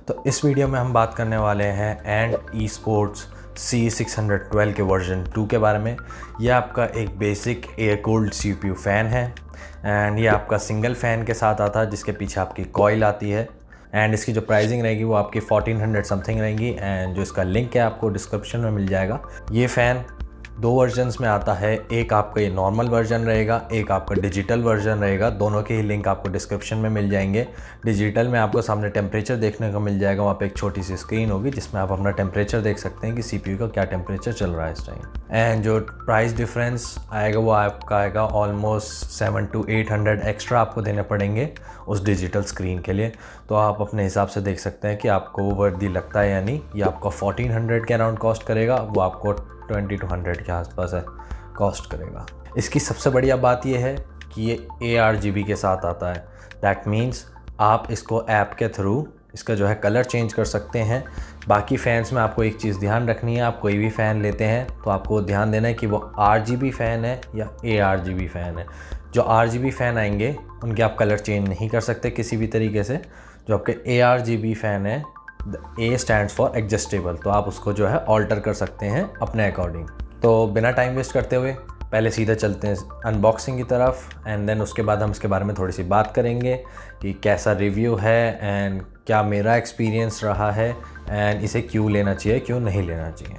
तो इस वीडियो में हम बात करने वाले हैं एंड ई स्पोर्ट्स C612 के वर्जन 2 के बारे में। यह आपका एक basic air cooled CPU fan है एंड ये आपका सिंगल फ़ैन के साथ आता है जिसके पीछे आपकी कॉइल आती है एंड इसकी जो प्राइसिंग रहेगी वो आपकी 1400 समथिंग रहेगी एंड जो इसका लिंक है आपको डिस्क्रिप्शन में मिल जाएगा। ये फ़ैन दो वर्जन्स में आता है, एक आपका ये नॉर्मल वर्जन रहेगा, एक आपका डिजिटल वर्जन रहेगा। दोनों के ही लिंक आपको डिस्क्रिप्शन में मिल जाएंगे। डिजिटल में आपको सामने टेम्परेचर देखने को मिल जाएगा, वहाँ पे एक छोटी सी स्क्रीन होगी जिसमें आप अपना टेम्परेचर देख सकते हैं कि CPU का क्या टेम्परेचर चल रहा है इस टाइम। एंड जो प्राइस डिफरेंस आएगा वो आपका आएगा ऑलमोस्ट 700 to 800 एक्स्ट्रा आपको देने पड़ेंगे उस डिजिटल स्क्रीन के लिए। तो आप अपने हिसाब से देख सकते हैं कि आपको वर्दी लगता है या नहीं। ये आपका 1400 के अराउंड कॉस्ट करेगा, वो आपको 20 to 100 के आसपास है कॉस्ट करेगा। इसकी सबसे बढ़िया बात यह है कि ये ARGB के साथ आता है। दैट मीन्स आप इसको ऐप के थ्रू इसका जो है कलर चेंज कर सकते हैं। बाकी फ़ैन्स में आपको एक चीज़ ध्यान रखनी है, आप कोई भी फ़ैन लेते हैं तो आपको ध्यान देना है कि वो RGB फ़ैन है या ARGB फ़ैन है। जो RGB फ़ैन आएंगे उनके आप कलर चेंज नहीं कर सकते किसी भी तरीके से। जो आपके ARGB फ़ैन है, A स्टैंड्स फॉर एडजस्टेबल, तो आप उसको जो है ऑल्टर कर सकते हैं अपने अकॉर्डिंग। तो बिना टाइम वेस्ट करते हुए पहले सीधा चलते हैं अनबॉक्सिंग की तरफ एंड देन उसके बाद हम इसके बारे में थोड़ी सी बात करेंगे कि कैसा रिव्यू है एंड क्या मेरा एक्सपीरियंस रहा है एंड इसे क्यों लेना चाहिए, क्यों नहीं लेना चाहिए।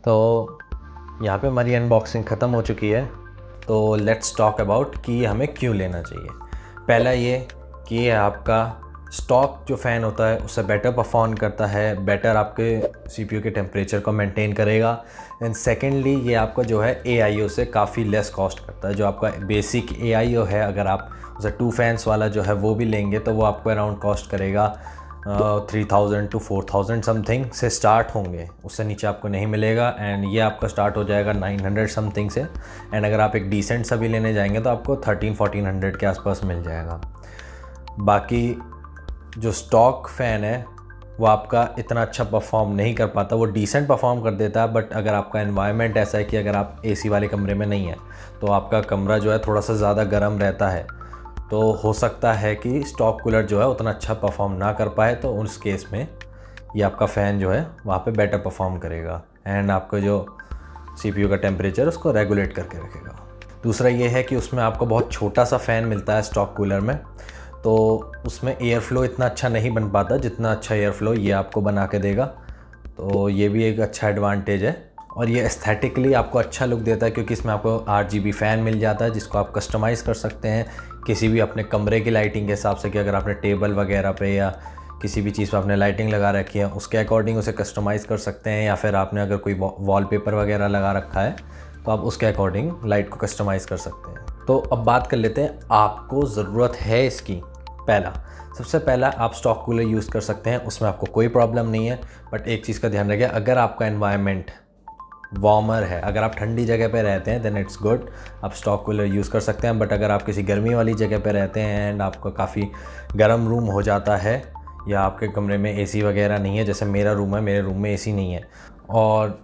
तो यहाँ पे हमारी अनबॉक्सिंग ख़त्म हो चुकी है। तो लेट्स टॉक अबाउट कि ये हमें क्यों लेना चाहिए। पहला ये कि ये आपका स्टॉक जो फ़ैन होता है उससे बेटर परफॉर्म करता है, बेटर आपके CPU के टेम्परेचर को मेंटेन करेगा। एंड सेकेंडली ये आपका जो है AIO से काफ़ी लेस कॉस्ट करता है। जो आपका बेसिक AIO है, अगर आप उसे 2 फैंस वाला जो है वो भी लेंगे तो वो आपको अराउंड कॉस्ट करेगा 3000 to 4000 समथिंग से स्टार्ट होंगे, उससे नीचे आपको नहीं मिलेगा। एंड ये आपका स्टार्ट हो जाएगा 900 समथिंग से एंड अगर आप एक डिसेंट सा भी लेने जाएंगे तो आपको 1300-1400 के आसपास मिल जाएगा। बाकी जो स्टॉक फ़ैन है वो आपका इतना अच्छा परफॉर्म नहीं कर पाता, वो डिसेंट परफॉर्म कर देता है। बट अगर आपका एनवायरनमेंट ऐसा है कि अगर आप AC वाले कमरे में नहीं है तो आपका कमरा जो है थोड़ा सा ज़्यादा गर्म रहता है, तो हो सकता है कि स्टॉक कूलर जो है उतना अच्छा परफॉर्म ना कर पाए। तो उस केस में ये आपका फ़ैन जो है वहाँ पे बेटर परफॉर्म करेगा एंड आपका जो CPU का टेम्परेचर उसको रेगुलेट करके रखेगा। दूसरा ये है कि उसमें आपको बहुत छोटा सा फ़ैन मिलता है स्टॉक कूलर में, तो उसमें एयर फ्लो इतना अच्छा नहीं बन पाता जितना अच्छा एयर फ्लो ये आपको बना के देगा। तो ये भी एक अच्छा एडवांटेज है और ये एस्थेटिकली आपको अच्छा लुक देता है क्योंकि इसमें आपको RGB फ़ैन मिल जाता है जिसको आप कस्टमाइज़ कर सकते हैं किसी भी अपने कमरे की लाइटिंग के हिसाब से, कि अगर आपने टेबल वगैरह पे या किसी भी चीज़ पे आपने लाइटिंग लगा रखी है उसके अकॉर्डिंग उसे कस्टमाइज़ कर सकते हैं, या फिर आपने अगर कोई वॉलपेपर वगैरह लगा रखा है तो आप उसके अकॉर्डिंग लाइट को कस्टमाइज़ कर सकते हैं। तो अब बात कर लेते हैं आपको ज़रूरत है इसकी। सबसे पहला आप स्टॉक कूलर यूज़ कर सकते हैं, उसमें आपको कोई प्रॉब्लम नहीं है। बट एक चीज़ का ध्यान रखिए, अगर आपका एनवायरनमेंट वार्मर है, अगर आप ठंडी जगह पे रहते हैं देन इट्स गुड, आप स्टॉक कूलर यूज़ कर सकते हैं। बट अगर आप किसी गर्मी वाली जगह पे रहते हैं एंड आपका काफ़ी गर्म रूम हो जाता है, या आपके कमरे में एसी वगैरह नहीं है, जैसे मेरा रूम है, मेरे रूम में एसी नहीं है, और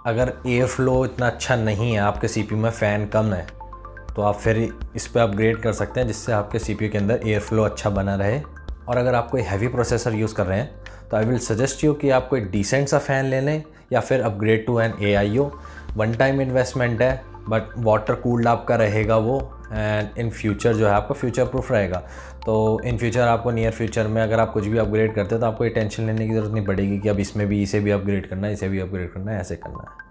अगर एयर फ्लो इतना अच्छा नहीं है, आपके सीपीयू में फ़ैन कम है, तो आप फिर इस पर अपग्रेड कर सकते हैं जिससे आपके सीपीयू के अंदर एयर फ्लो अच्छा बना रहे। और अगर आप कोई हैवी प्रोसेसर यूज़ कर रहे हैं तो आई विल सजेस्ट यू कि आप कोई डिसेंट सा फ़ैन ले लें, या फिर upgrade to an AIO। One time investment है बट वाटर कूल्ड आपका रहेगा वो, एंड इन फ्यूचर जो है आपका फ्यूचर प्रूफ रहेगा। तो इन फ्यूचर आपको नियर फ्यूचर में अगर आप कुछ भी अपग्रेड करते हैं तो आपको ये टेंशन लेने की ज़रूरत नहीं पड़ेगी कि अब इसमें भी इसे भी अपग्रेड करना है, इसे भी अपग्रेड करना है, ऐसे करना है।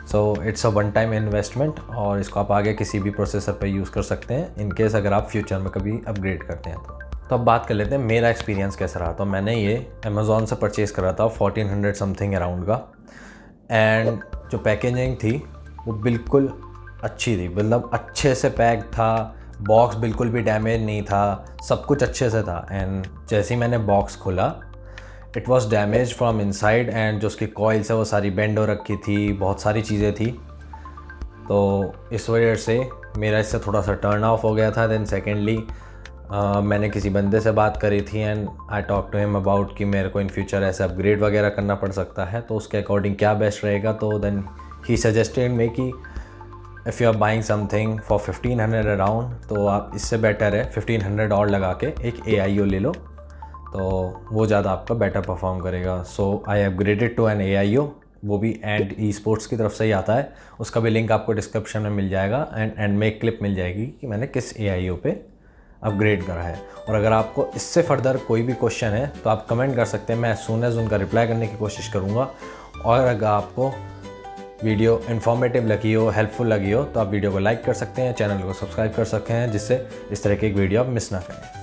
So it's a one time investment, और इसको आप आगे किसी भी प्रोसेसर पे यूज़ कर सकते हैं इन केस अगर आप फ्यूचर में कभी अपग्रेड करते हैं तो अब बात कर लेते हैं मेरा एक्सपीरियंस कैसा रहा। तो मैंने ये अमेज़ॉन से परचेज़ करा था 1400 समथिंग अराउंड का, एंड जो पैकेजिंग थी वो बिल्कुल अच्छी थी, मतलब अच्छे से पैक था, बॉक्स बिल्कुल भी डैमेज नहीं था, सब कुछ अच्छे से था। एंड जैसे ही मैंने बॉक्स खोला it was damage from inside, and जो उसकी कॉइल्स है वो सारी बेंड हो रखी थी, बहुत सारी चीज़ें थी। तो इस वजह से मेरा इससे थोड़ा सा टर्न ऑफ हो गया था। देन सेकेंडली मैंने किसी बंदे से बात करी थी and I talk to him about कि मेरे को इन फ्यूचर ऐसे अपग्रेड वगैरह करना पड़ सकता है, तो उसके अकॉर्डिंग क्या बेस्ट रहेगा। तो देन ही सजेस्टेड मी कि if you are buying something for 1500 around, तो आप इससे बेटर है 1500 और लगा के एक AIO ले लो, तो वो ज़्यादा आपका बेटर परफॉर्म करेगा। सो आई अपग्रेडेड टू एन AIO, वो भी एंड esports की तरफ से ही आता है, उसका भी लिंक आपको डिस्क्रिप्शन में मिल जाएगा, एंड में एक क्लिप मिल जाएगी कि मैंने किस AIO पे अपग्रेड करा है। और अगर आपको इससे फर्दर कोई भी क्वेश्चन है तो आप कमेंट कर सकते हैं, मैं एज सून एज उनका रिप्लाई करने की कोशिश करूँगा। और अगर आपको वीडियो इन्फॉर्मेटिव लगी हो, हेल्पफुल लगी हो, तो आप वीडियो को लाइक कर सकते हैं, चैनल को सब्सक्राइब कर सकते हैं, जिससे इस तरह की एक वीडियो आप मिस ना करें।